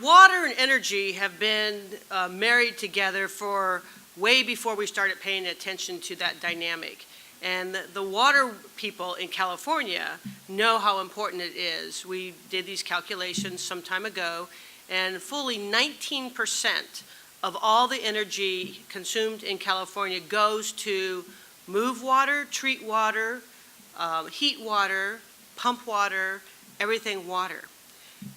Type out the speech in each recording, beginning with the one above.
Water and energy have been married together for way before we started paying attention to that dynamic. And the water people in California know how important it is. We did these calculations some time ago, and fully 19% of all the energy consumed in California goes to move water, treat water, heat water, pump water, everything water.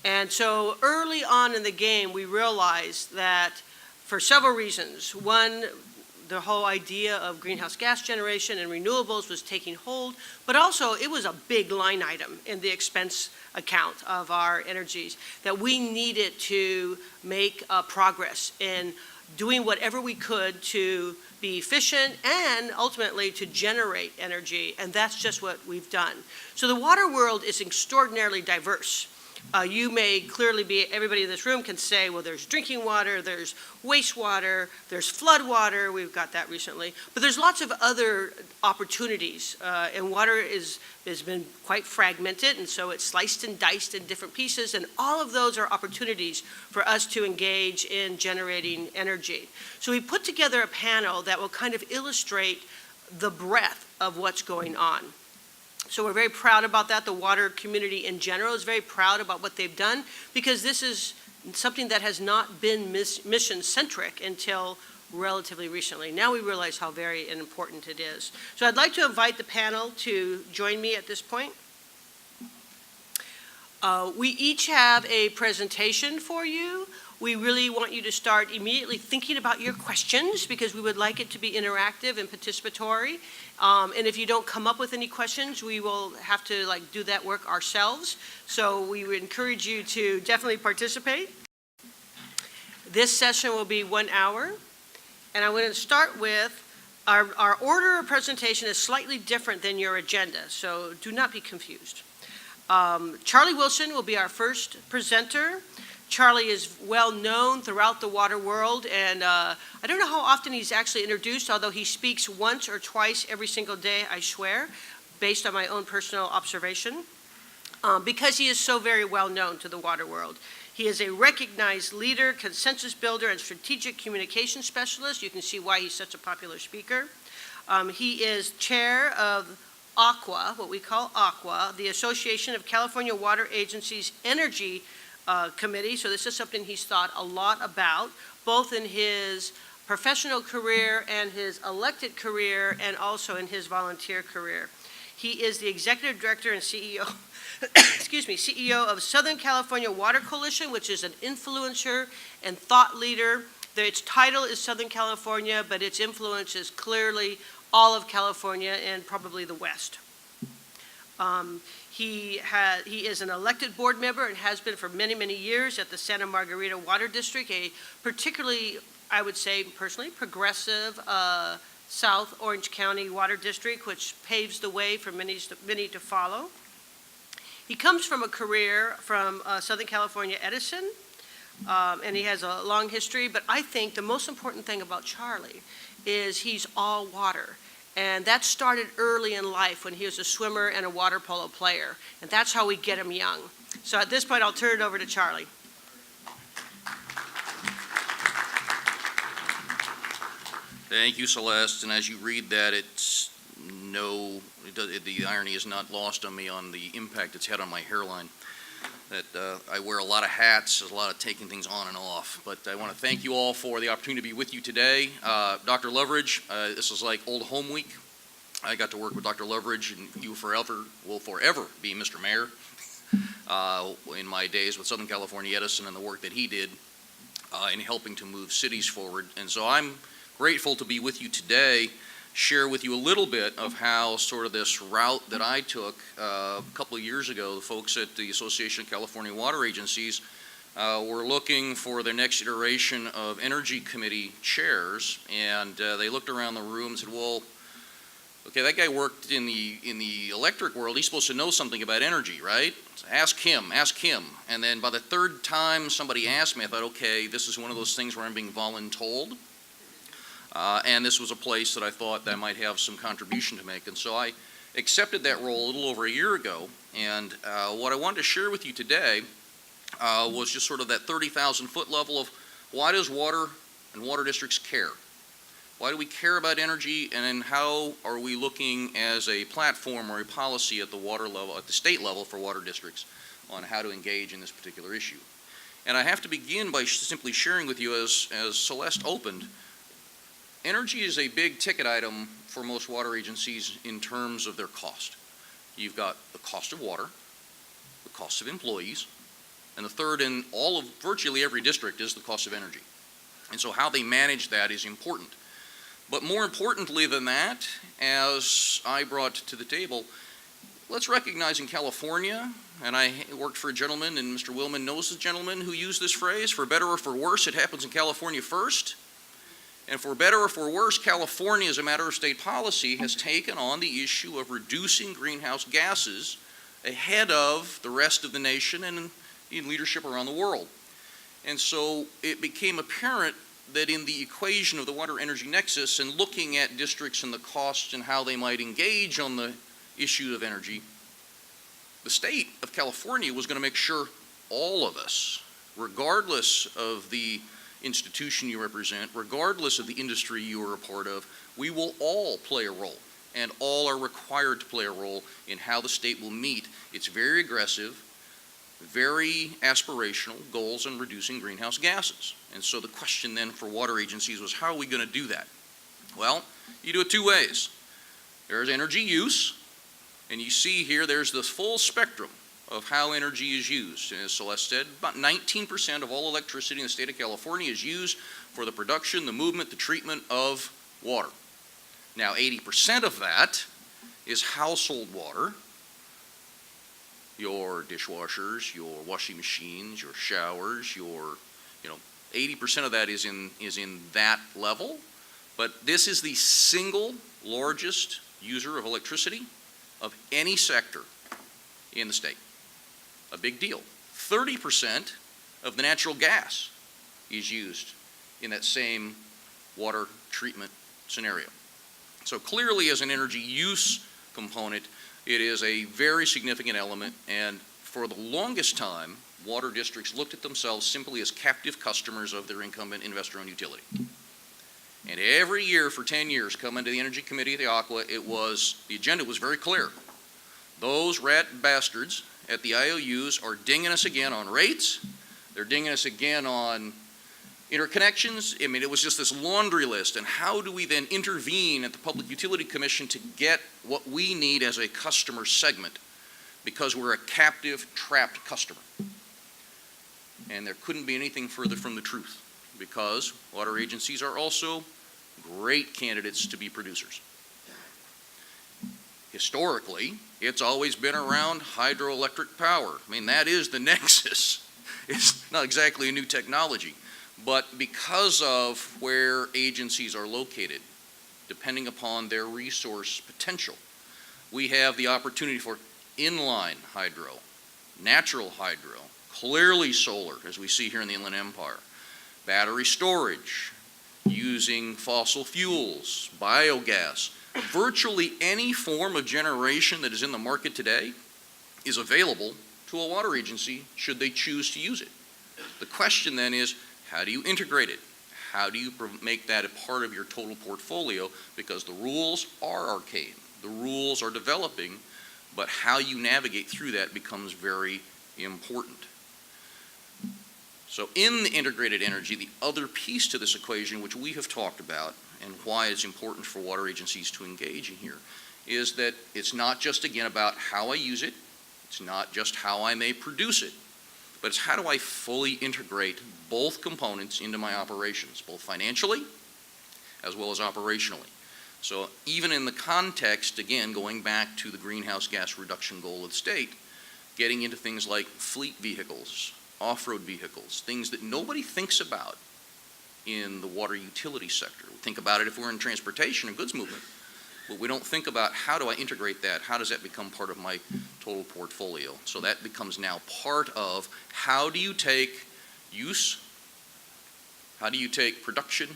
And so early on in the game, we realized that for several reasons. One, the whole idea of greenhouse gas generation and renewables was taking hold, but also it was a big line item in the expense account of our energies that we needed to make progress in doing whatever we could to be efficient and ultimately to generate energy, and that's just what we've done. So the water world is extraordinarily diverse. You may clearly be, everybody in this room can say, well, there's drinking water, there's wastewater, there's flood water, we've got that recently, but there's lots of other opportunities, and water has been quite fragmented, and so it's sliced and diced in different pieces, and all of those are opportunities for us to engage in generating energy. So we put together a panel that will kind of illustrate the breadth of what's going on. So we're very proud about that. The water community in general is very proud about what they've done, because this is something that has not been mission-centric until relatively recently. Now we realize how very important it is. So I'd like to invite the panel to join me at this point. We each have a presentation for you. We really want you to start immediately thinking about your questions, because we would like it to be interactive and participatory. And if you don't come up with any questions, we will have to do that work ourselves. So we would encourage you to definitely participate. This session will be 1 hour. And I'm going to start with our order of presentation is slightly different than your agenda, so do not be confused. Charlie Wilson will be our first presenter. Charlie is well known throughout the water world, and I don't know how often he's actually introduced, although he speaks once or twice every single day, I swear, based on my own personal observation, because he is so very well known to the water world. He is a recognized leader, consensus builder, and strategic communication specialist. You can see why he's such a popular speaker. He is chair of ACWA, what we call ACWA, the Association of California Water Agencies Energy Committee. So this is something he's thought a lot about, both in his professional career and his elected career, and also in his volunteer career. He is the executive director and CEO, CEO of Southern California Water Coalition, which is an influencer and thought leader. Its title is Southern California, but its influence is clearly all of California and probably the West. He is an elected board member and has been for many, many years at the Santa Margarita Water District, a particularly, I would say personally, progressive South Orange County Water District, which paves the way for many to follow. He comes from a career from Southern California Edison, and he has a long history, but I think the most important thing about Charlie is he's all water. And that started early in life when he was a swimmer and a water polo player. And that's how we get him young. So at this point, I'll turn it over to Charlie. Thank you, Celeste. And as you read that, the irony is not lost on me on the impact it's had on my hairline. That I wear a lot of hats, there's a lot of taking things on and off. But I want to thank you all for the opportunity to be with you today. Dr. Loveridge, this is like old home week. I got to work with Dr. Loveridge, and you will forever be Mr. Mayor in my days with Southern California Edison and the work that he did in helping to move cities forward. And so I'm grateful to be with you today, share with you a little bit of how sort of this route that I took a couple of years ago. The folks at the Association of California Water Agencies were looking for their next iteration of Energy Committee chairs, and they looked around the room and said, well, okay, that guy worked in the electric world, he's supposed to know something about energy, right? So ask him. And then by the third time somebody asked me, I thought, okay, this is one of those things where I'm being voluntold. And this was a place that I thought that I might have some contribution to make. And so I accepted that role a little over a year ago. And what I wanted to share with you today was just sort of that 30,000 foot level of why does water and water districts care? Why do we care about energy, and then how are we looking as a platform or a policy at the water level, at the state level for water districts on how to engage in this particular issue? And I have to begin by simply sharing with you, as Celeste opened, energy is a big ticket item for most water agencies in terms of their cost. You've got the cost of water, the cost of employees, and the third in all of virtually every district is the cost of energy. And so how they manage that is important. But more importantly than that, as I brought to the table, let's recognize in California, and I worked for a gentleman, and Mr. Willman knows the gentleman who used this phrase, for better or for worse, it happens in California first. And for better or for worse, California, as a matter of state policy, has taken on the issue of reducing greenhouse gases ahead of the rest of the nation and in leadership around the world. And so it became apparent that in the equation of the water energy nexus and looking at districts and the costs and how they might engage on the issue of energy, the state of California was going to make sure all of us, regardless of the institution you represent, regardless of the industry you are a part of, we will all play a role, and all are required to play a role in how the state will meet its very aggressive, very aspirational goals on reducing greenhouse gases. And so the question then for water agencies was, how are we going to do that? Well, you do it two ways. There's energy use, and you see here there's this full spectrum of how energy is used. And as Celeste said, about 19% of all electricity in the state of California is used for the production, the movement, the treatment of water. Now 80% of that is household water. Your dishwashers, your washing machines, your showers, 80% of that is in that level. But this is the single largest user of electricity of any sector in the state. A big deal. 30% of the natural gas is used in that same water treatment scenario. So clearly, as an energy use component, it is a very significant element, and for the longest time, water districts looked at themselves simply as captive customers of their incumbent investor-owned utility. And every year for 10 years, coming to the Energy Committee at the AQUA, the agenda was very clear. Those rat bastards at the IOUs are dinging us again on rates. They're dinging us again on interconnections. I mean, it was just this laundry list. And how do we then intervene at the Public Utility Commission to get what we need as a customer segment? Because we're a captive, trapped customer. And there couldn't be anything further from the truth, because water agencies are also great candidates to be producers. Historically, it's always been around hydroelectric power. I mean, that is the nexus. It's not exactly a new technology. But because of where agencies are located, depending upon their resource potential, we have the opportunity for inline hydro, natural hydro, clearly solar, as we see here in the Inland Empire, battery storage, using fossil fuels, biogas. Virtually any form of generation that is in the market today is available to a water agency should they choose to use it. The question then is, how do you integrate it? How do you make that a part of your total portfolio? Because the rules are arcane. The rules are developing, but how you navigate through that becomes very important. So in the integrated energy, the other piece to this equation, which we have talked about, and why it's important for water agencies to engage in here, is that it's not just, again, about how I use it. It's not just how I may produce it, but it's how do I fully integrate both components into my operations, both financially as well as operationally. So even in the context, again, going back to the greenhouse gas reduction goal of the state, getting into things like fleet vehicles, off-road vehicles, things that nobody thinks about in the water utility sector. We think about it if we're in transportation and goods movement, but we don't think about how do I integrate that? How does that become part of my total portfolio? So that becomes now part of how do you take use, how do you take production,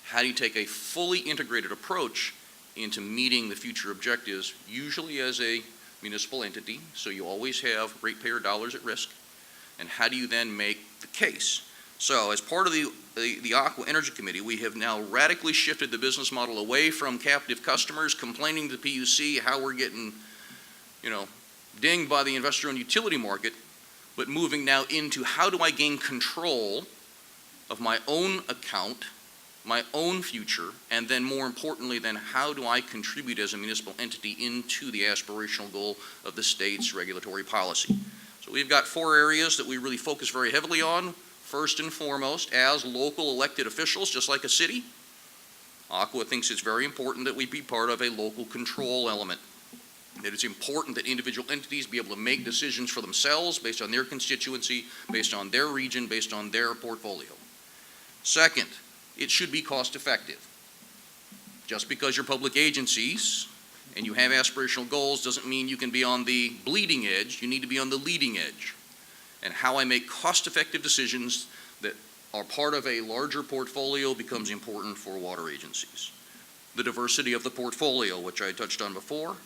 how do you take a fully integrated approach into meeting the future objectives, usually as a municipal entity, so you always have ratepayer dollars at risk. And how do you then make the case? So as part of the Aqua Energy Committee, we have now radically shifted the business model away from captive customers complaining to the PUC how we're getting, dinged by the investor-owned utility market, but moving now into how do I gain control of my own account, my own future, and then more importantly, then how do I contribute as a municipal entity into the aspirational goal of the state's regulatory policy? So we've got 4 areas that we really focus very heavily on. First and foremost, as local elected officials, just like a city, Aqua thinks it's very important that we be part of a local control element. That it's important that individual entities be able to make decisions for themselves based on their constituency, based on their region, based on their portfolio. Second, it should be cost effective. Just because you're public agencies and you have aspirational goals doesn't mean you can be on the bleeding edge. You need to be on the leading edge. And how I make cost-effective decisions that are part of a larger portfolio becomes important for water agencies. The diversity of the portfolio, which I touched on before,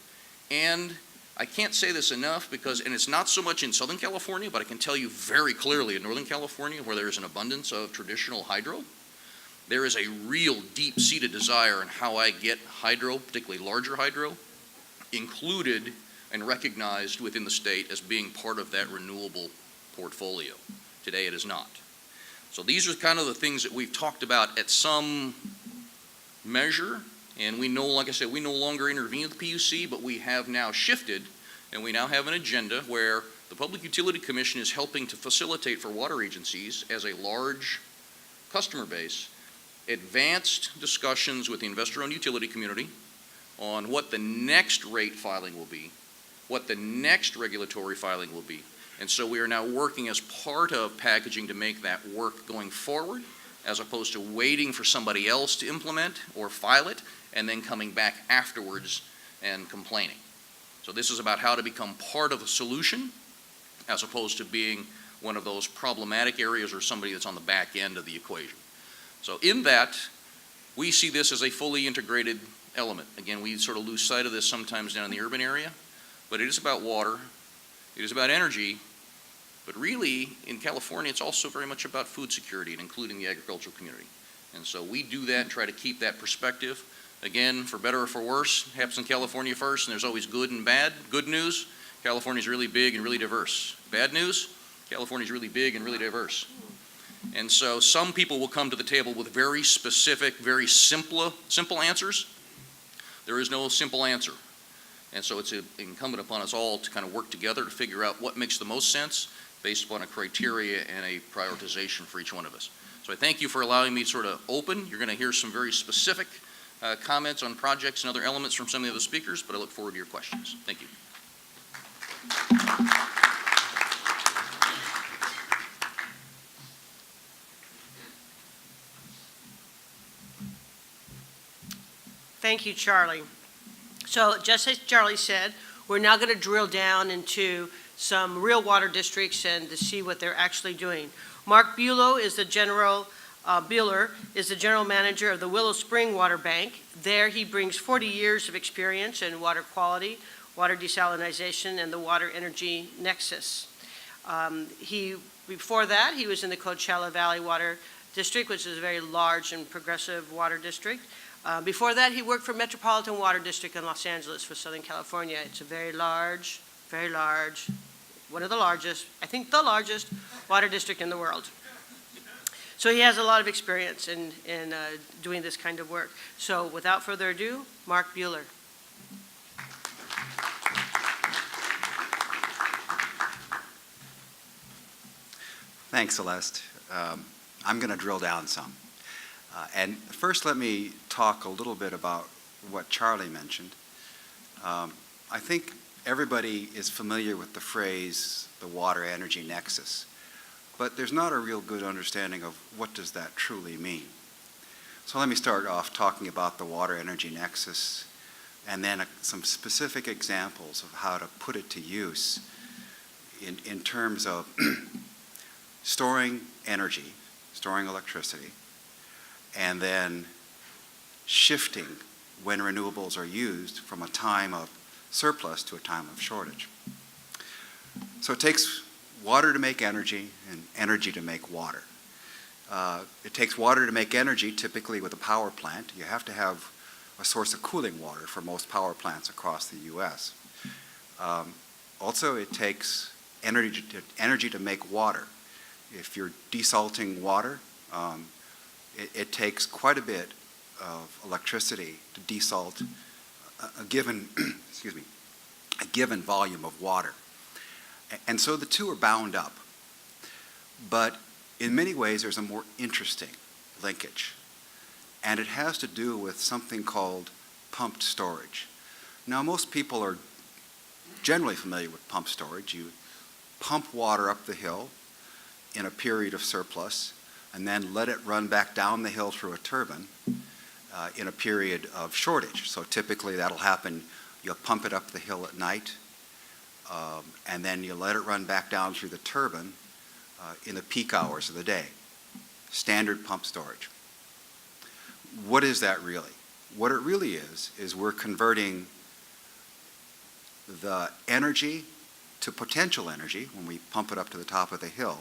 and I can't say this enough and it's not so much in Southern California, but I can tell you very clearly in Northern California, where there is an abundance of traditional hydro, there is a real deep-seated desire in how I get hydro, particularly larger hydro, included and recognized within the state as being part of that renewable portfolio. Today it is not. So these are kind of the things that we've talked about at some measure, and we know, like I said, we no longer intervene with the PUC, but we have now shifted, and we now have an agenda where the Public Utility Commission is helping to facilitate for water agencies as a large customer base advanced discussions with the investor-owned utility community on what the next rate filing will be, what the next regulatory filing will be. And so we are now working as part of packaging to make that work going forward, as opposed to waiting for somebody else to implement or file it and then coming back afterwards and complaining. So this is about how to become part of the solution as opposed to being one of those problematic areas or somebody that's on the back end of the equation. So in that, we see this as a fully integrated element. Again, we sort of lose sight of this sometimes down in the urban area, but it is about water, it is about energy, but really, in California, it's also very much about food security and including the agricultural community. And so we do that and try to keep that perspective. Again, for better or for worse, it happens in California first, and there's always good and bad. Good news, California's really big and really diverse. Bad news, California's really big and really diverse. And so some people will come to the table with very specific, very simple answers. There is no simple answer. And so it's incumbent upon us all to kind of work together to figure out what makes the most sense based upon a criteria and a prioritization for each one of us. So I thank you for allowing me to sort of open. You're going to hear some very specific comments on projects and other elements from some of the other speakers, but I look forward to your questions. Thank you. Thank you, Charlie. So just as Charlie said, we're now going to drill down into some real water districts and to see what they're actually doing. Mark Buelow is the general manager of the Willow Spring Water Bank. There he brings 40 years of experience in water quality, water desalination, and the Water Energy Nexus. Before that, he was in the Coachella Valley Water District, which is a very large and progressive water district. Before that, he worked for Metropolitan Water District in Los Angeles for Southern California. It's a very large, one of the largest, I think the largest water district in the world. So he has a lot of experience in doing this kind of work. So without further ado, Mark Bueller. Thanks, Celeste. I'm going to drill down some. And first, let me talk a little bit about what Charlie mentioned. I think everybody is familiar with the phrase, the water energy nexus, but there's not a real good understanding of what does that truly mean. So let me start off talking about the water energy nexus and then some specific examples of how to put it to use in terms of storing energy, storing electricity, and then shifting when renewables are used from a time of surplus to a time of shortage. So it takes water to make energy and energy to make water. It takes water to make energy, typically with a power plant. You have to have a source of cooling water for most power plants across the U.S. Also, it takes energy to make water. If you're desalting water, it takes quite a bit of electricity to desalt a given, excuse me, a given volume of water. And so the two are bound up. But in many ways, there's a more interesting linkage. And it has to do with something called pumped storage. Now, most people are generally familiar with pumped storage. You pump water up the hill in a period of surplus, and then let it run back down the hill through a turbine in a period of shortage. So typically that'll happen, you'll pump it up the hill at night, and then you let it run back down through the turbine in the peak hours of the day. Standard pump storage. What is that really? What it really is we're converting the energy to potential energy when we pump it up to the top of the hill,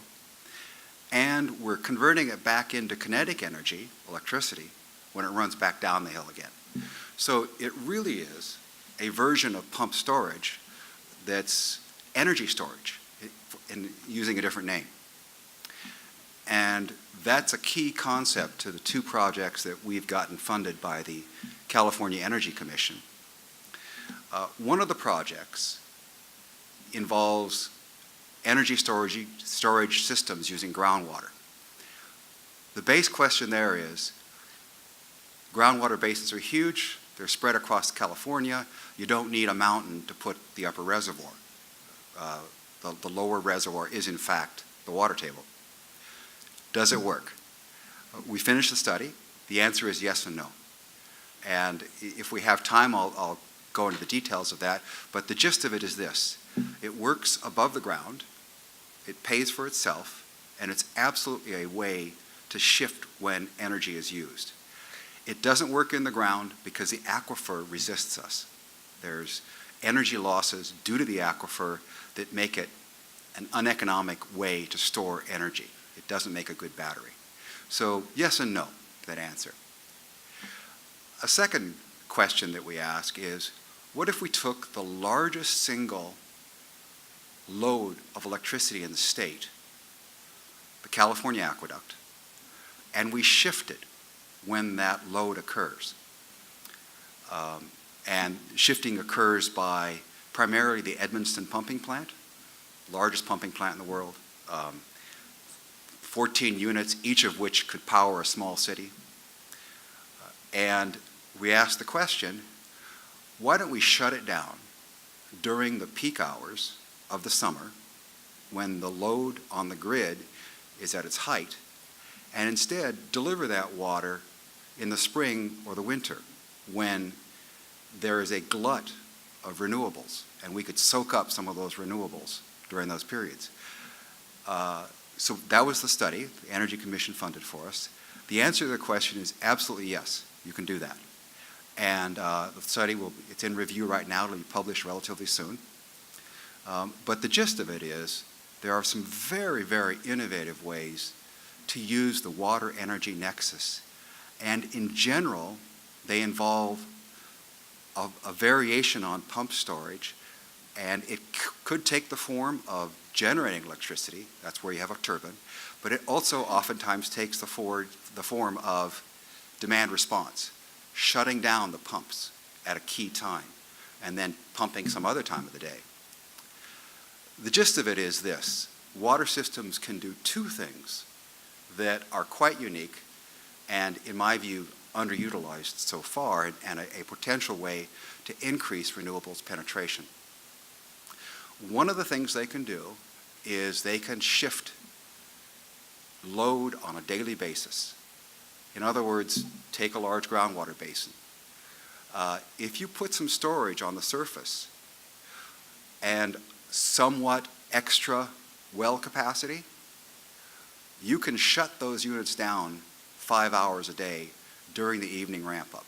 and we're converting it back into kinetic energy, electricity, when it runs back down the hill again. So it really is a version of pumped storage that's energy storage, using a different name. And that's a key concept to the two projects that we've gotten funded by the California Energy Commission. One of the projects involves energy storage systems using groundwater. The base question there is, groundwater basins are huge, they're spread across California, you don't need a mountain to put the upper reservoir. The lower reservoir is in fact the water table. Does it work? We finished the study. The answer is yes and no. And if we have time, I'll go into the details of that. But the gist of it is this. It works above the ground. It pays for itself. And it's absolutely a way to shift when energy is used. It doesn't work in the ground because the aquifer resists us. There's energy losses due to the aquifer that make it an uneconomic way to store energy. It doesn't make a good battery. So yes and no, that answer. A second question that we ask is, what if we took the largest single load of electricity in the state, the California aqueduct, and we shift it when that load occurs? And shifting occurs by primarily the Edmonston pumping plant, largest pumping plant in the world, 14 units, each of which could power a small city. And we asked the question, why don't we shut it down during the peak hours of the summer when the load on the grid is at its height, and instead deliver that water in the spring or the winter when there is a glut of renewables, and we could soak up some of those renewables during those periods. So that was the study the Energy Commission funded for us. The answer to the question is absolutely yes, you can do that. And the study, it's in review right now, it'll be published relatively soon. But the gist of it is there are some very, very innovative ways to use the water energy nexus. And in general, they involve a variation on pump storage, and it could take the form of generating electricity, that's where you have a turbine, but it also oftentimes takes the form of demand response, shutting down the pumps at a key time, and then pumping some other time of the day. The gist of it is this: water systems can do two things that are quite unique and, in my view, underutilized so far, and a potential way to increase renewables penetration. One of the things they can do is they can shift load on a daily basis. In other words, take a large groundwater basin. If you put some storage on the surface and somewhat extra well capacity, you can shut those units down 5 hours a day during the evening ramp up.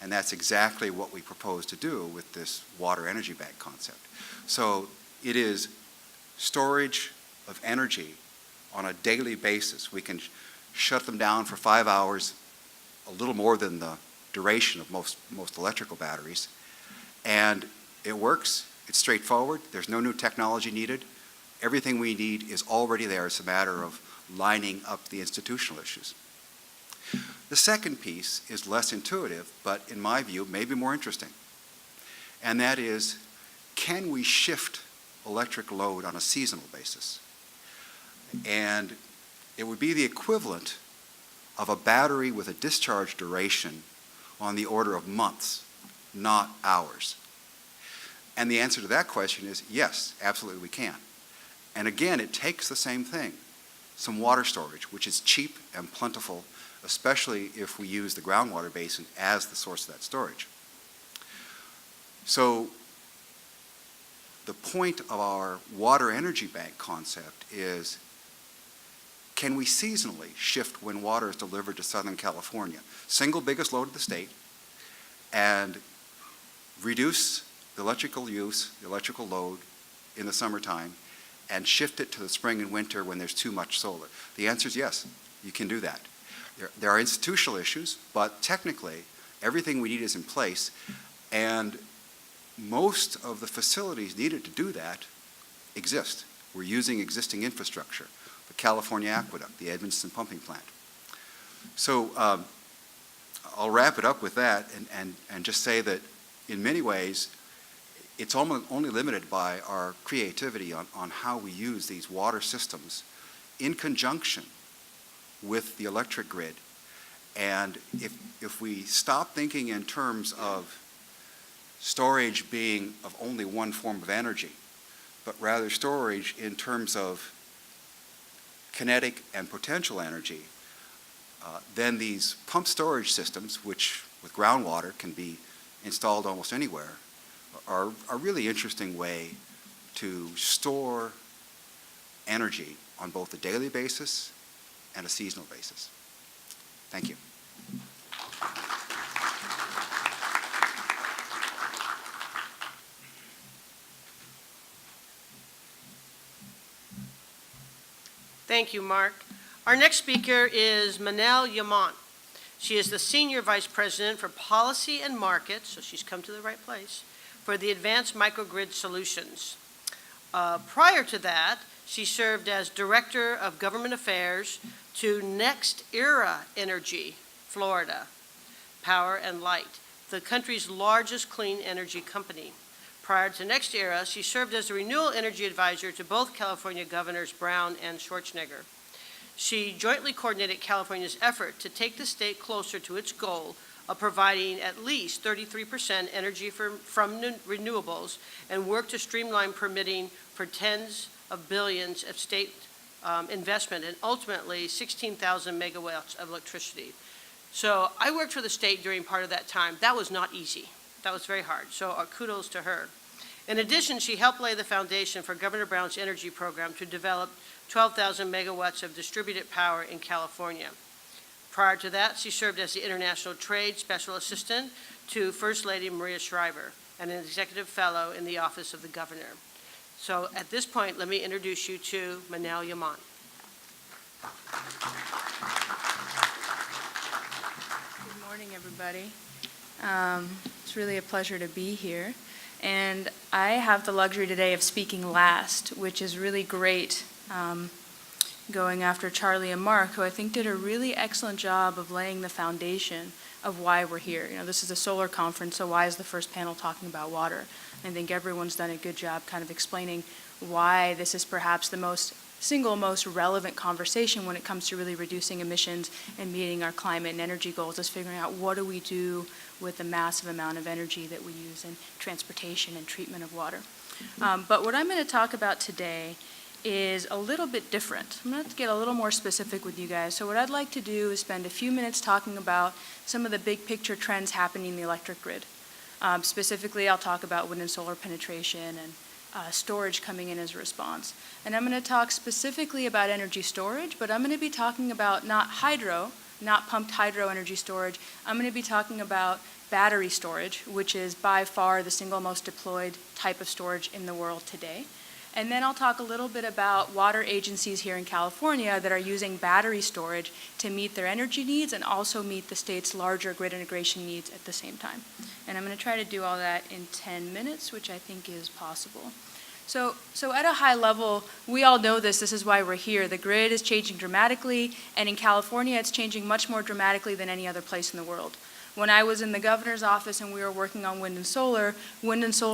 And that's exactly what we propose to do with this water energy bank concept. So it is storage of energy on a daily basis. We can shut them down for 5 hours, a little more than the duration of most electrical batteries. And it works. It's straightforward. There's no new technology needed. Everything we need is already there. It's a matter of lining up the institutional issues. The second piece is less intuitive, but in my view, maybe more interesting. And that is, can we shift electric load on a seasonal basis? And it would be the equivalent of a battery with a discharge duration on the order of months, not hours. And the answer to that question is yes, absolutely we can. And again, it takes the same thing, some water storage, which is cheap and plentiful, especially if we use the groundwater basin as the source of that storage. So the point of our water energy bank concept is, can we seasonally shift when water is delivered to Southern California, single biggest load of the state, and reduce the electrical use, the electrical load in the summertime, and shift it to the spring and winter when there's too much solar? The answer is yes, you can do that. There are institutional issues, but technically, everything we need is in place, and most of the facilities needed to do that exist. We're using existing infrastructure, the California Aqueduct, the Edmonston pumping plant. So I'll wrap it up with that and just say that in many ways, it's only limited by our creativity on how we use these water systems in conjunction with the electric grid. And if we stop thinking in terms of storage being of only one form of energy, but rather storage in terms of kinetic and potential energy, then these pump storage systems, which with groundwater can be installed almost anywhere, are a really interesting way to store energy on both a daily basis and a seasonal basis. Thank you. Thank you, Mark. Our next speaker is Manal Yamant. She is the Senior Vice President for Policy and Markets, so she's come to the right place, for the Advanced Microgrid Solutions. Prior to that, she served as Director of Government Affairs to Next Era Energy, Florida, Power and Light, the country's largest clean energy company. Prior to Next Era, she served as the Renewable Energy Advisor to both California Governors Brown and Schwarzenegger. She jointly coordinated California's effort to take the state closer to its goal of providing at least 33% energy from renewables and worked to streamline permitting for tens of billions of state investment and ultimately 16,000 megawatts of electricity. So I worked for the state during part of that time. That was not easy. That was very hard. So kudos to her. In addition, she helped lay the foundation for Governor Brown's energy program to develop 12,000 megawatts of distributed power in California. Prior to that, she served as the International Trade Special Assistant to First Lady Maria Shriver and an Executive Fellow in the Office of the Governor. So at this point, let me introduce you to Manal Yamant. Good morning, everybody. It's really a pleasure to be here. And I have the luxury today of speaking last, which is really great, going after Charlie and Mark, who I think did a really excellent job of laying the foundation of why we're here. You know, this is a solar conference, so why is the first panel talking about water? I think everyone's done a good job kind of explaining why this is perhaps the single most relevant conversation when it comes to really reducing emissions and meeting our climate and energy goals, is figuring out what do we do with the massive amount of energy that we use in transportation and treatment of water. But what I'm going to talk about today is a little bit different. I'm going to get a little more specific with you guys. So what I'd like to do is spend a few minutes talking about some of the big picture trends happening in the electric grid. Specifically, I'll talk about wind and solar penetration and storage coming in as a response. And I'm going to talk specifically about energy storage, but I'm going to be talking about not pumped hydro energy storage. I'm going to be talking about battery storage, which is by far the single most deployed type of storage in the world today. And then I'll talk a little bit about water agencies here in California that are using battery storage to meet their energy needs and also meet the state's larger grid integration needs at the same time. And I'm going to try to do all that in 10 minutes, which I think is possible. So at a high level, we all know this is why we're here. The grid is changing dramatically, and in California, it's changing much more dramatically than any other place in the world. When I was in the governor's office and we were working on wind and solar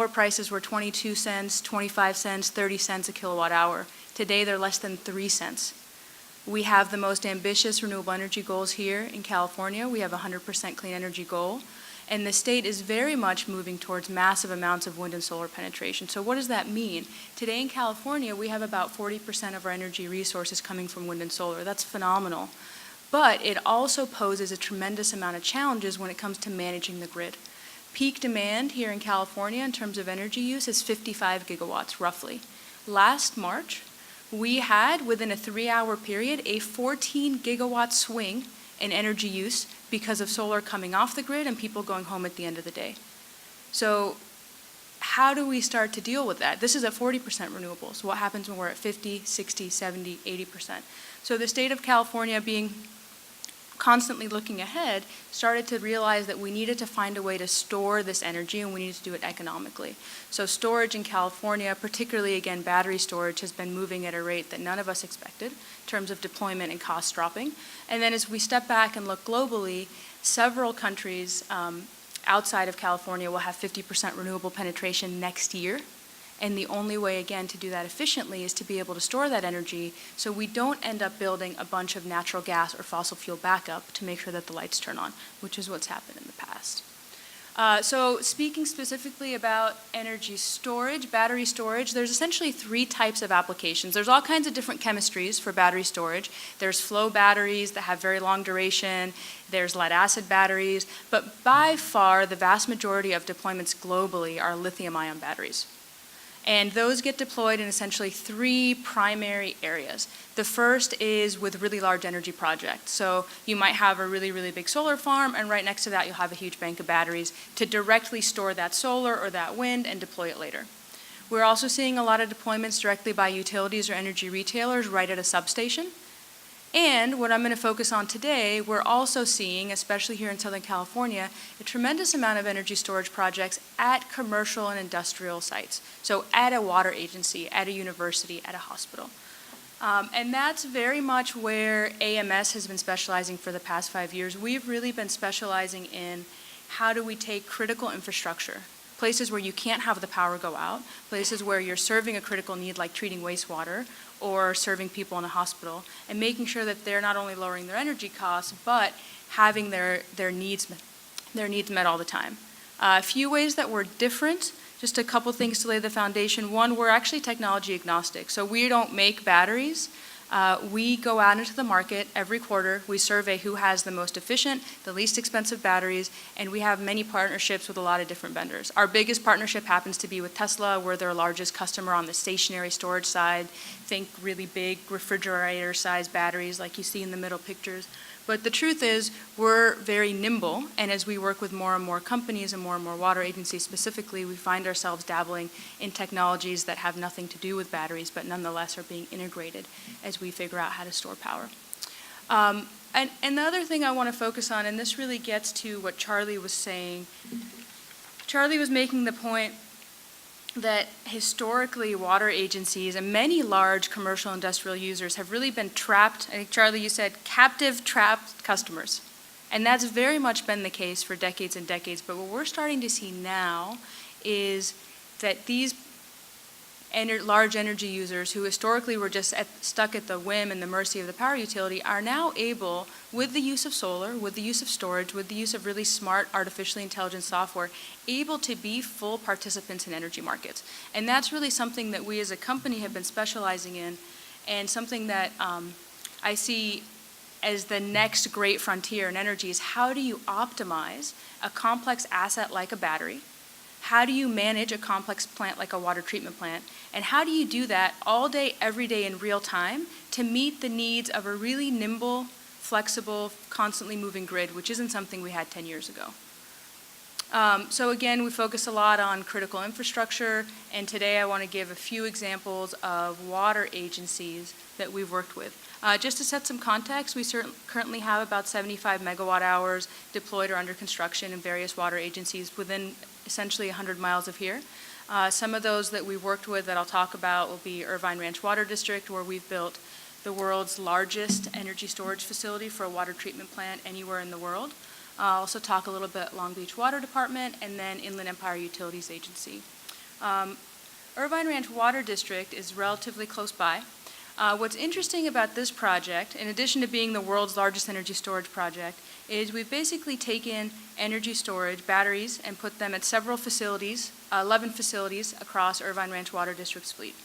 prices were 22 cents, 25 cents, 30 cents a kilowatt hour. Today, they're less than 3 cents. We have the most ambitious renewable energy goals here in California. We have a 100% clean energy goal. And the state is very much moving towards massive amounts of wind and solar penetration. So what does that mean? Today in California, we have about 40% of our energy resources coming from wind and solar. That's phenomenal. But it also poses a tremendous amount of challenges when it comes to managing the grid. Peak demand here in California in terms of energy use is 55 gigawatts, roughly. Last March, we had, within a 3-hour period, a 14 gigawatt swing in energy use because of solar coming off the grid and people going home at the end of the day. So how do we start to deal with that? This is at 40% renewables. What happens when we're at 50, 60, 70, 80%? So the state of California, being constantly looking ahead, started to realize that we needed to find a way to store this energy and we needed to do it economically. So storage in California, particularly again battery storage, has been moving at a rate that none of us expected in terms of deployment and cost dropping. And then as we step back and look globally, several countries outside of California will have 50% renewable penetration next year. And the only way, again, to do that efficiently is to be able to store that energy so we don't end up building a bunch of natural gas or fossil fuel backup to make sure that the lights turn on, which is what's happened in the past. So speaking specifically about energy storage, battery storage, there's essentially 3 types of applications. There's all kinds of different chemistries for battery storage. There's flow batteries that have very long duration. There's lead acid batteries. But by far, the vast majority of deployments globally are lithium-ion batteries. And those get deployed in essentially 3 primary areas. The first is with really large energy projects. So you might have a really, really big solar farm, and right next to that you'll have a huge bank of batteries to directly store that solar or that wind and deploy it later. We're also seeing a lot of deployments directly by utilities or energy retailers right at a substation. And what I'm going to focus on today, we're also seeing, especially here in Southern California, a tremendous amount of energy storage projects at commercial and industrial sites. So at a water agency, at a university, at a hospital. And that's very much where AMS has been specializing for the past 5 years. We've really been specializing in how do we take critical infrastructure, places where you can't have the power go out, places where you're serving a critical need like treating wastewater, or serving people in a hospital, and making sure that they're not only lowering their energy costs, but having their needs met all the time. A few ways that we're different, just a couple things to lay the foundation. One, we're actually technology agnostic, so we don't make batteries. We go out into the market every quarter. We survey who has the most efficient, the least expensive batteries, and we have many partnerships with a lot of different vendors. Our biggest partnership happens to be with Tesla. We're their largest customer on the stationary storage side. Think really big refrigerator-sized batteries like you see in the middle pictures. But the truth is, we're very nimble, and as we work with more and more companies and more water agencies specifically, we find ourselves dabbling in technologies that have nothing to do with batteries, but nonetheless are being integrated as we figure out how to store power. And the other thing I want to focus on, and this really gets to what Charlie was saying. Charlie was making the point that historically water agencies and many large commercial industrial users have really been trapped, I think Charlie, you said captive trapped customers. And that's very much been the case for decades and decades. But what we're starting to see now is that these large energy users who historically were just stuck at the whim and the mercy of the power utility are now able, with the use of solar, with the use of storage, with the use of really smart artificially intelligent software, able to be full participants in energy markets. And that's really something that we as a company have been specializing in, and something that I see as the next great frontier in energy is how do you optimize a complex asset like a battery? How do you manage a complex plant like a water treatment plant? And how do you do that all day, every day in real time to meet the needs of a really nimble, flexible, constantly moving grid, which isn't something we had 10 years ago. So again, we focus a lot on critical infrastructure, and today I want to give a few examples of water agencies that we've worked with. Just to set some context, we currently have about 75 megawatt hours deployed or under construction in various water agencies within essentially 100 miles of here. Some of those that we worked with that I'll talk about will be Irvine Ranch Water District, where we've built the world's largest energy storage facility for a water treatment plant anywhere in the world. I'll also talk a little bit Long Beach Water Department and then Inland Empire Utilities Agency. Irvine Ranch Water District is relatively close by. What's interesting about this project, in addition to being the world's largest energy storage project, is we've basically taken energy storage batteries and put them at several facilities, 11 facilities across Irvine Ranch Water District's fleet.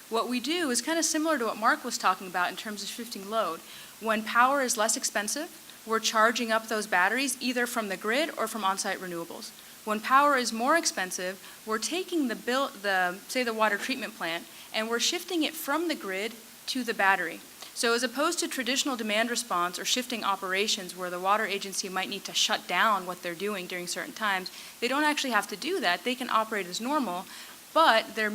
What we do is kind of similar to what Mark was talking about in terms of shifting load. When power is less expensive, we're charging up those batteries either from the grid or from on-site renewables. When power is more expensive, we're taking say the water treatment plant, and we're shifting it from the grid to the battery. So as opposed to traditional demand response or shifting operations where the water agency might need to shut down what they're doing during certain times, they don't actually have to do that. They can operate as normal, but they're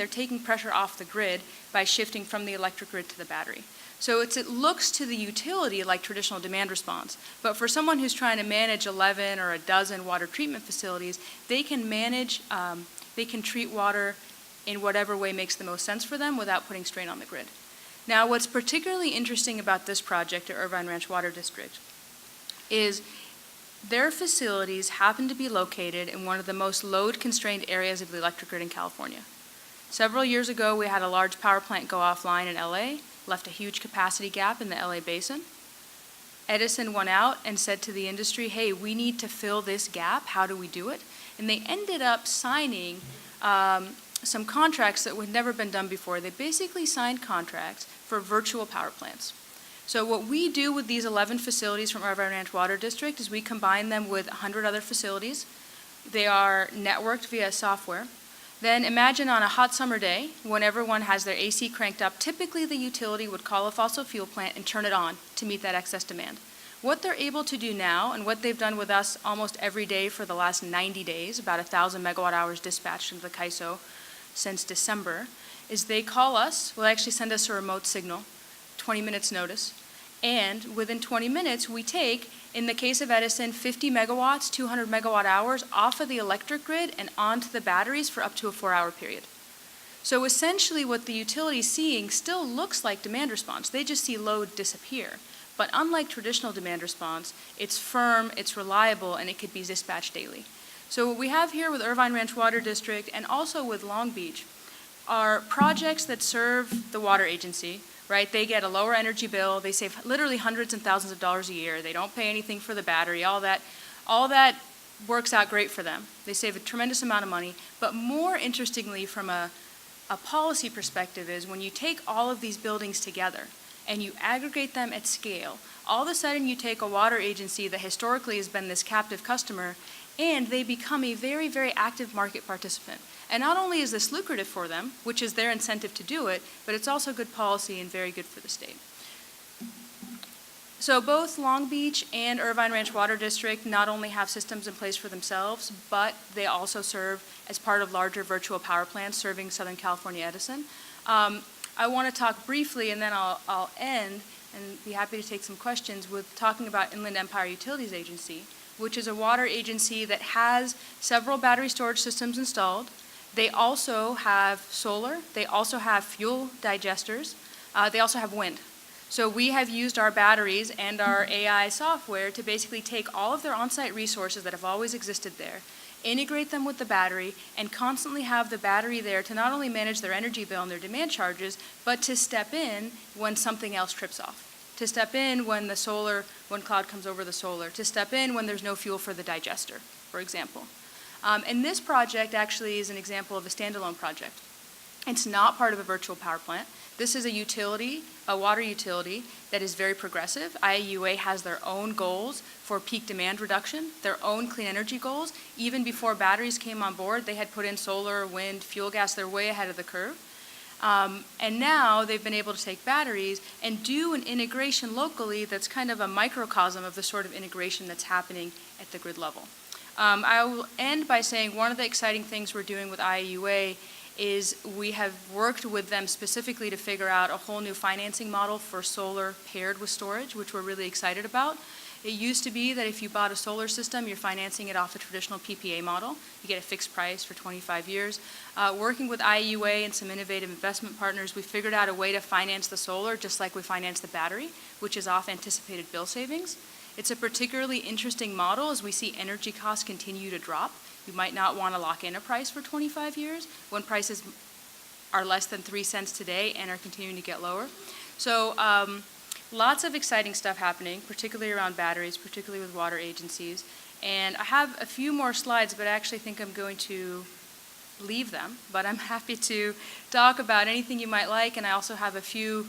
taking pressure off the grid by shifting from the electric grid to the battery. So it looks to the utility like traditional demand response, but for someone who's trying to manage 11 or a dozen water treatment facilities, they can treat water in whatever way makes the most sense for them without putting strain on the grid. Now, what's particularly interesting about this project at Irvine Ranch Water District is their facilities happen to be located in one of the most load-constrained areas of the electric grid in California. Several years ago, we had a large power plant go offline in LA, left a huge capacity gap in the LA basin. Edison went out and said to the industry, hey, we need to fill this gap. How do we do it? And they ended up signing some contracts that had never been done before. They basically signed contracts for virtual power plants. So what we do with these 11 facilities from Irvine Ranch Water District is we combine them with 100 other facilities. They are networked via software. Then imagine on a hot summer day when everyone has their AC cranked up, typically the utility would call a fossil fuel plant and turn it on to meet that excess demand. What they're able to do now, and what they've done with us almost every day for the last 90 days, about 1,000 megawatt hours dispatched into the CAISO since December, is they call us, will actually send us a remote signal, 20 minutes notice, and within 20 minutes we take, in the case of Edison, 50 megawatts, 200 megawatt hours off of the electric grid and onto the batteries for up to a 4-hour period. So essentially what the utility is seeing still looks like demand response. They just see load disappear. But unlike traditional demand response, it's firm, it's reliable, and it could be dispatched daily. So what we have here with Irvine Ranch Water District and also with Long Beach are projects that serve the water agency, right? They get a lower energy bill, they save literally hundreds and thousands of dollars a year, they don't pay anything for the battery, all that works out great for them. They save a tremendous amount of money, but more interestingly from a policy perspective is when you take all of these buildings together and you aggregate them at scale, all of a sudden you take a water agency that historically has been this captive customer and they become a very, very active market participant. And not only is this lucrative for them, which is their incentive to do it, but it's also good policy and very good for the state. So both Long Beach and Irvine Ranch Water District not only have systems in place for themselves, but they also serve as part of larger virtual power plants serving Southern California Edison. I want to talk briefly, and then I'll end and be happy to take some questions with talking about Inland Empire Utilities Agency, which is a water agency that has several battery storage systems installed. They also have solar, they also have fuel digesters, they also have wind. So we have used our batteries and our AI software to basically take all of their on-site resources that have always existed there, integrate them with the battery, and constantly have the battery there to not only manage their energy bill and their demand charges, but to step in when something else trips off. To step in when when cloud comes over the solar, to step in when there's no fuel for the digester, for example. And this project actually is an example of a standalone project. It's not part of a virtual power plant. This is a utility, a water utility that is very progressive. IAUA has their own goals for peak demand reduction, their own clean energy goals. Even before batteries came on board, they had put in solar, wind, fuel gas. They're way ahead of the curve. And now they've been able to take batteries and do an integration locally that's kind of a microcosm of the sort of integration that's happening at the grid level. I will end by saying one of the exciting things we're doing with IUA is we have worked with them specifically to figure out a whole new financing model for solar paired with storage, which we're really excited about. It used to be that if you bought a solar system, you're financing it off the traditional PPA model. You get a fixed price for 25 years. Working with IUA and some innovative investment partners, we figured out a way to finance the solar just like we finance the battery, which is off anticipated bill savings. It's a particularly interesting model as we see energy costs continue to drop. You might not want to lock in a price for 25 years when prices are less than 3 cents today and are continuing to get lower. So lots of exciting stuff happening, particularly around batteries, particularly with water agencies. And I have a few more slides, but I actually think I'm going to leave them. But I'm happy to talk about anything you might like, and I also have a few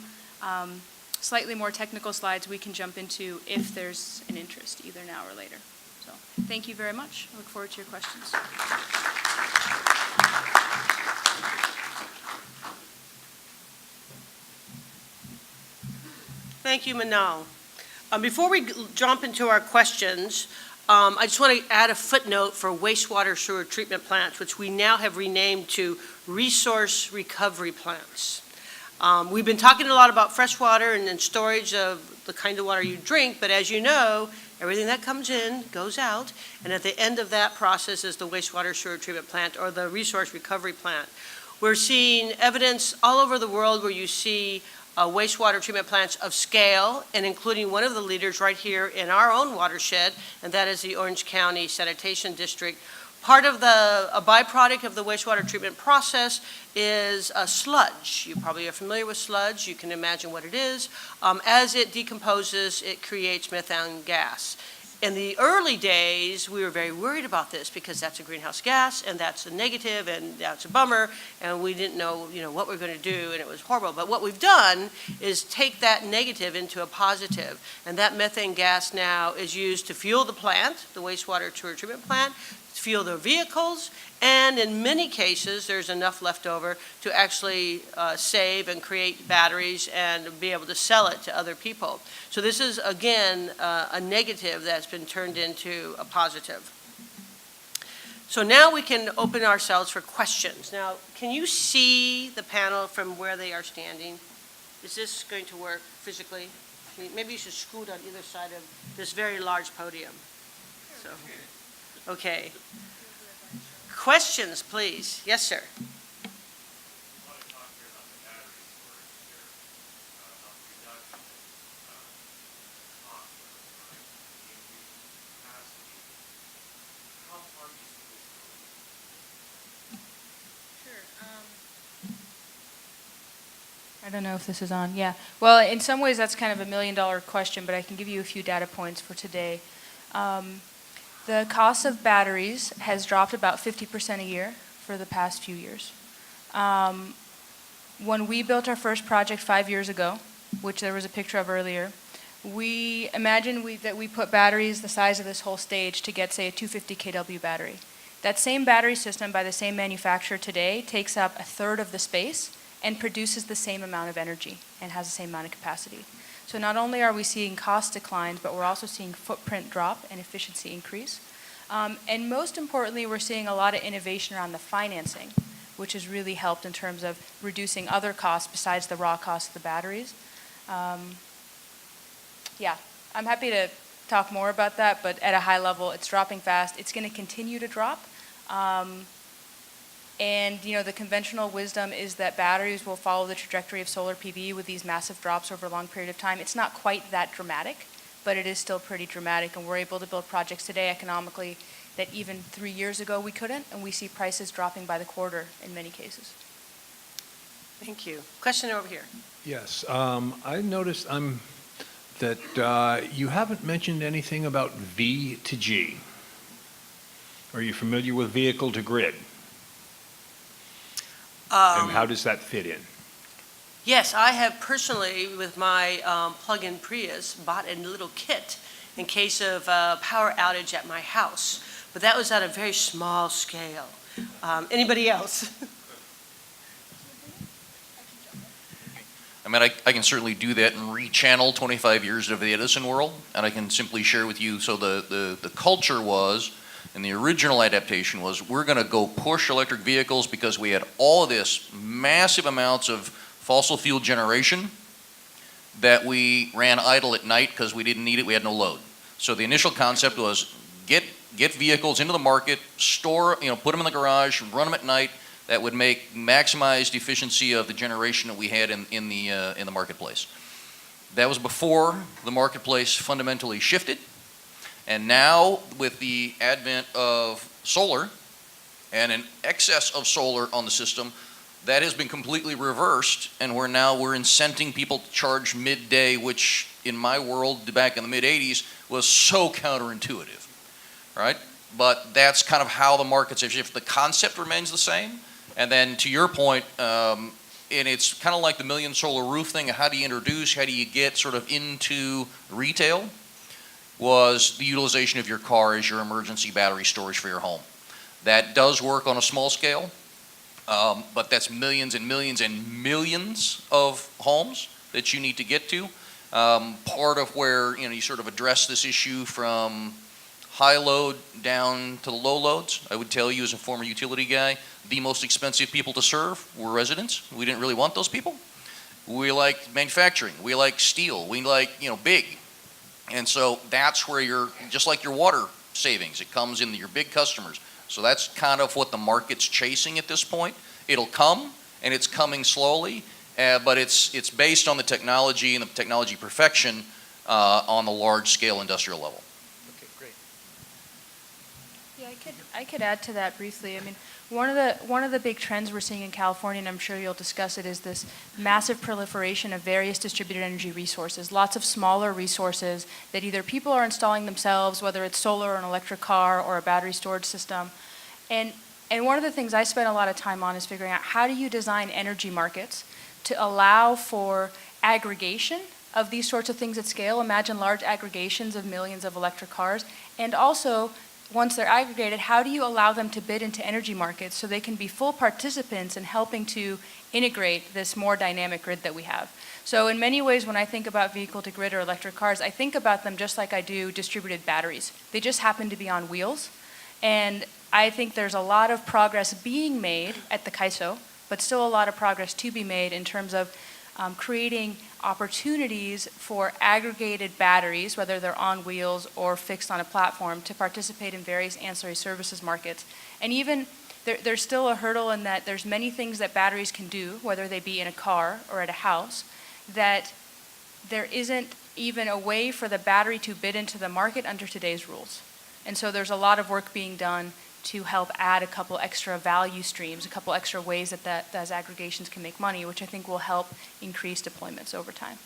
slightly more technical slides we can jump into if there's an interest, either now or later. So thank you very much. I look forward to your questions. Thank you, Manal. Before we jump into our questions, I just want to add a footnote for wastewater sewer treatment plants, which we now have renamed to resource recovery plants. We've been talking a lot about fresh water and storage of the kind of water you drink, but as you know, everything that comes in goes out, and at the end of that process is the wastewater sewer treatment plant or the resource recovery plant. We're seeing evidence all over the world where you see wastewater treatment plants of scale, and including one of the leaders right here in our own watershed, and that is the Orange County Sanitation District. Part of a byproduct of the wastewater treatment process is a sludge. You probably are familiar with sludge. You can imagine what it is. As it decomposes, it creates methane gas. In the early days, we were very worried about this because that's a greenhouse gas, and that's a negative, and that's a bummer, and we didn't know, what we're going to do, and it was horrible. But what we've done is take that negative into a positive, and that methane gas now is used to fuel the plant, the wastewater sewer treatment plant, to fuel their vehicles, and in many cases, there's enough left over to actually save and create batteries and be able to sell it to other people. So this is, again, a negative that's been turned into a positive. So now we can open ourselves for questions. Now, can you see the panel from where they are standing? Is this going to work physically? Maybe you should scoot on either side of this very large podium. So, okay. Questions, please. Yes, sir. I don't know if this is on. Yeah. Well, in some ways, that's kind of a $1 million question, but I can give you a few data points for today. The cost of batteries has dropped about 50% a year for the past few years. When we built our first project 5 years ago, which there was a picture of earlier, we imagined that we put batteries the size of this whole stage to get, say, a 250 kW battery. That same battery system by the same manufacturer today takes up 1/3 of the space and produces the same amount of energy and has the same amount of capacity. So not only are we seeing cost declines, but we're also seeing footprint drop and efficiency increase. And most importantly, we're seeing a lot of innovation around the financing, which has really helped in terms of reducing other costs besides the raw cost of the batteries. Yeah, I'm happy to talk more about that, but at a high level, it's dropping fast. It's going to continue to drop. And, the conventional wisdom is that batteries will follow the trajectory of solar PV with these massive drops over a long period of time. It's not quite that dramatic, but it is still pretty dramatic, and we're able to build projects today economically that even 3 years ago we couldn't, and we see prices dropping by the quarter in many cases. Thank you. Question over here. Yes, I noticed that you haven't mentioned anything about V to G. Are you familiar with vehicle to grid? And how does that fit in? Yes, I have personally, with my plug-in Prius, bought a little kit in case of a power outage at my house. But that was at a very small scale. Anybody else? I mean, I can certainly do that and rechannel 25 years of the Edison world, and I can simply share with you, so the culture was And the original adaptation was, we're going to go push electric vehicles because we had all of this massive amounts of fossil fuel generation that we ran idle at night because we didn't need it, we had no load. So the initial concept was get vehicles into the market, store, put them in the garage, run them at night. That would make maximized efficiency of the generation that we had in the marketplace. That was before the marketplace fundamentally shifted. And now, with the advent of solar and an excess of solar on the system, that has been completely reversed, and we're incenting people to charge midday, which in my world back in the mid-'80s was so counterintuitive, right? But that's kind of how the markets have shifted. The concept remains the same, and then to your point, and it's kind of like the million solar roof thing, how do you get sort of into retail, was the utilization of your car as your emergency battery storage for your home. That does work on a small scale, but that's millions and millions and millions of homes that you need to get to. Part of where you sort of address this issue from high load down to the low loads, I would tell you as a former utility guy, the most expensive people to serve were residents. We didn't really want those people. We like manufacturing. We like steel. We like, big. And so that's where just like your water savings, it comes in your big customers. So that's kind of what the market's chasing at this point. It'll come, and it's coming slowly, but it's based on the technology and the technology perfection on the large-scale industrial level. Okay, great. Yeah, I could add to that briefly. I mean, one of the big trends we're seeing in California, and I'm sure you'll discuss it, is this massive proliferation of various distributed energy resources. Lots of smaller resources that either people are installing themselves, whether it's solar or an electric car or a battery storage system. And one of the things I spend a lot of time on is figuring out how do you design energy markets to allow for aggregation of these sorts of things at scale. Imagine large aggregations of millions of electric cars, and also, once they're aggregated, how do you allow them to bid into energy markets so they can be full participants in helping to integrate this more dynamic grid that we have? So in many ways, when I think about vehicle-to-grid or electric cars, I think about them just like I do distributed batteries. They just happen to be on wheels. And I think there's a lot of progress being made at the CAISO, but still a lot of progress to be made in terms of creating opportunities for aggregated batteries, whether they're on wheels or fixed on a platform, to participate in various ancillary services markets. And even there's still a hurdle in that there's many things that batteries can do, whether they be in a car or at a house, that there isn't even a way for the battery to bid into the market under today's rules. And so there's a lot of work being done to help add a couple extra value streams, a couple extra ways that those aggregations can make money, which I think will help increase deployments over time.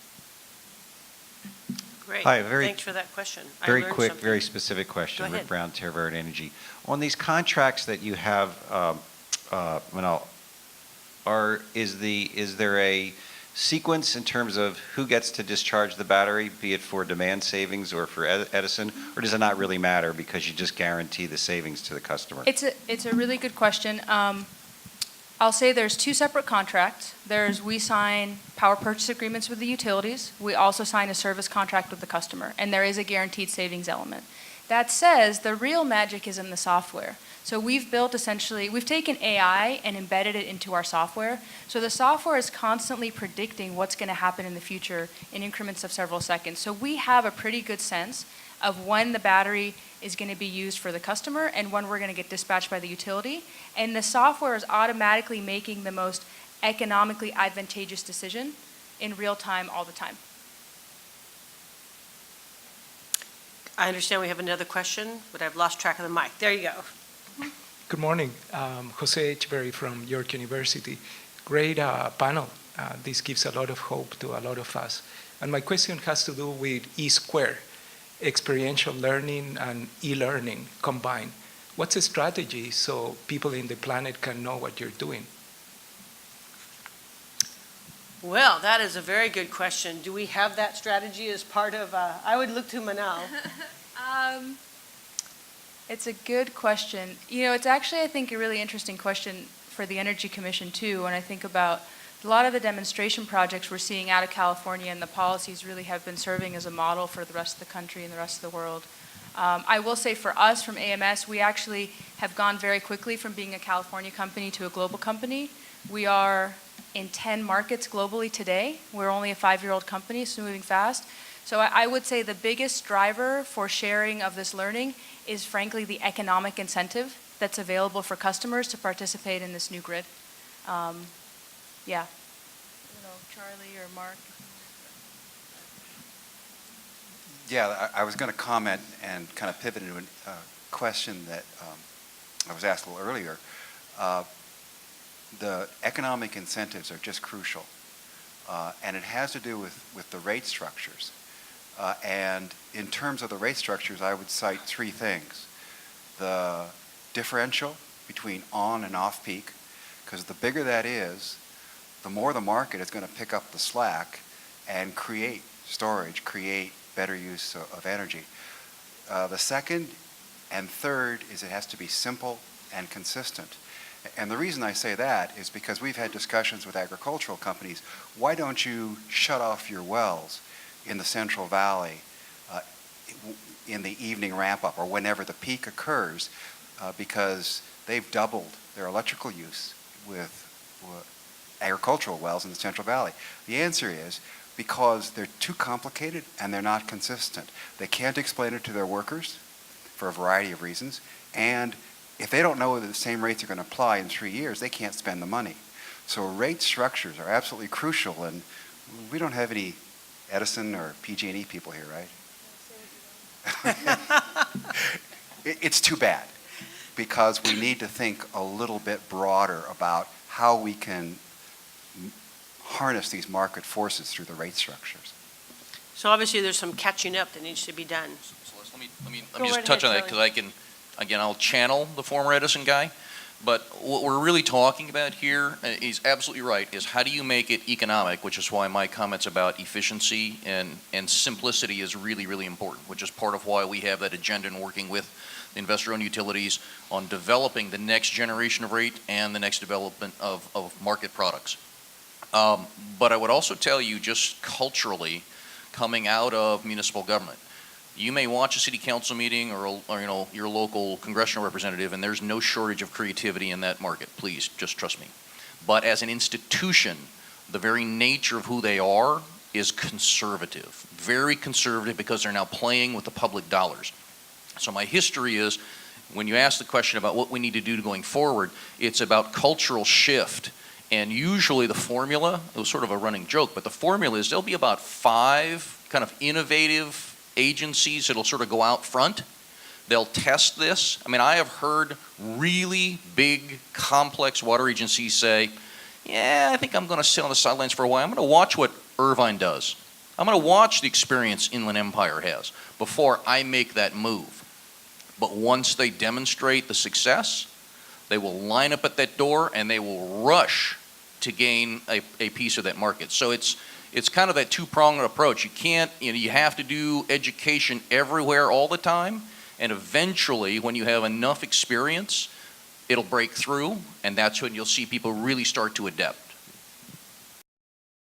Great. Hi, Thanks for that question. I Very learned quick, something. very specific question. Go ahead. Rick Brown, Terra Energy. On these contracts that you have, is there a sequence in terms of who gets to discharge the battery, be it for demand savings or for Edison, or does it not really matter because you just guarantee the savings to the customer? It's a really good question. I'll say there's two separate contracts. We sign power purchase agreements with the utilities. We also sign a service contract with the customer, and there is a guaranteed savings element. That says the real magic is in the software. So we've taken AI and embedded it into our software. So the software is constantly predicting what's going to happen in the future in increments of several seconds. So we have a pretty good sense of when the battery is going to be used for the customer and when we're going to get dispatched by the utility. And the software is automatically making the most economically advantageous decision in real time all the time. I understand we have another question, but I've lost track of the mic. There you go. Good morning. Jose Echeverry from York University. Great panel. This gives a lot of hope to a lot of us. And my question has to do with E-square, experiential learning and e-learning combined. What's the strategy so people in the planet can know what you're doing? Well, that is a very good question. Do we have that strategy as part of, I would look to Manal. It's a good question. It's actually, I think, a really interesting question for the Energy Commission, too, when I think about a lot of the demonstration projects we're seeing out of California, and the policies really have been serving as a model for the rest of the country and the rest of the world. I will say for us, from AMS, we actually have gone very quickly from being a California company to a global company. We are in 10 markets globally today. We're only a 5-year-old company, so moving fast. So I would say the biggest driver for sharing of this learning is frankly the economic incentive that's available for customers to participate in this new grid. Yeah. I don't know, Charlie or Mark? Yeah, I was going to comment and kind of pivot into a question that I was asked a little earlier. The economic incentives are just crucial, and it has to do with the rate structures. And in terms of the rate structures, I would cite 3 things. The differential between on and off peak, because the bigger that is, the more the market is going to pick up the slack and create storage, create better use of energy. The second and third is it has to be simple and consistent. And the reason I say that is because we've had discussions with agricultural companies. Why don't you shut off your wells in the Central Valley in the evening ramp up or whenever the peak occurs, because they've doubled their electrical use with agricultural wells in the Central Valley? The answer is because they're too complicated and they're not consistent. They can't explain it to their workers for a variety of reasons, and if they don't know that the same rates are going to apply in 3 years, they can't spend the money. So rate structures are absolutely crucial, and we don't have any Edison or PG&E people here, right? It's too bad, because we need to think a little bit broader about how we can harness these market forces through the rate structures. So obviously, there's some catching up that needs to be done. Celeste, let me Go just right touch on ahead, that, because I can, again, I'll channel the former Edison guy, but what we're really talking about here is absolutely right, is how do you make it economic, which is why my comments about efficiency and simplicity is really, really important, which is part of why we have that agenda and working with the investor-owned utilities on developing the next generation of rate and the next development of market products. But I would also tell you, just culturally, coming out of municipal government, you may watch a city council meeting or your local congressional representative, and there's no shortage of creativity in that market. Please, just trust me. But as an institution, the very nature of who they are is conservative, very conservative, because they're now playing with the public dollars. So my history is, when you ask the question about what we need to do going forward, it's about cultural shift. And usually the formula, it was sort of a running joke, but the formula is there'll be about 5 kind of innovative agencies that'll sort of go out front. They'll test this. I mean, I have heard really big, complex water agencies say, yeah, I think I'm going to sit on the sidelines for a while. I'm going to watch what Irvine does. I'm going to watch the experience Inland Empire has before I make that move. But once they demonstrate the success, they will line up at that door and they will rush to gain a piece of that market. So it's kind of that 2-pronged approach. You can't, you have to do education everywhere all the time, and eventually, when you have enough experience, it'll break through, and that's when you'll see people really start to adapt.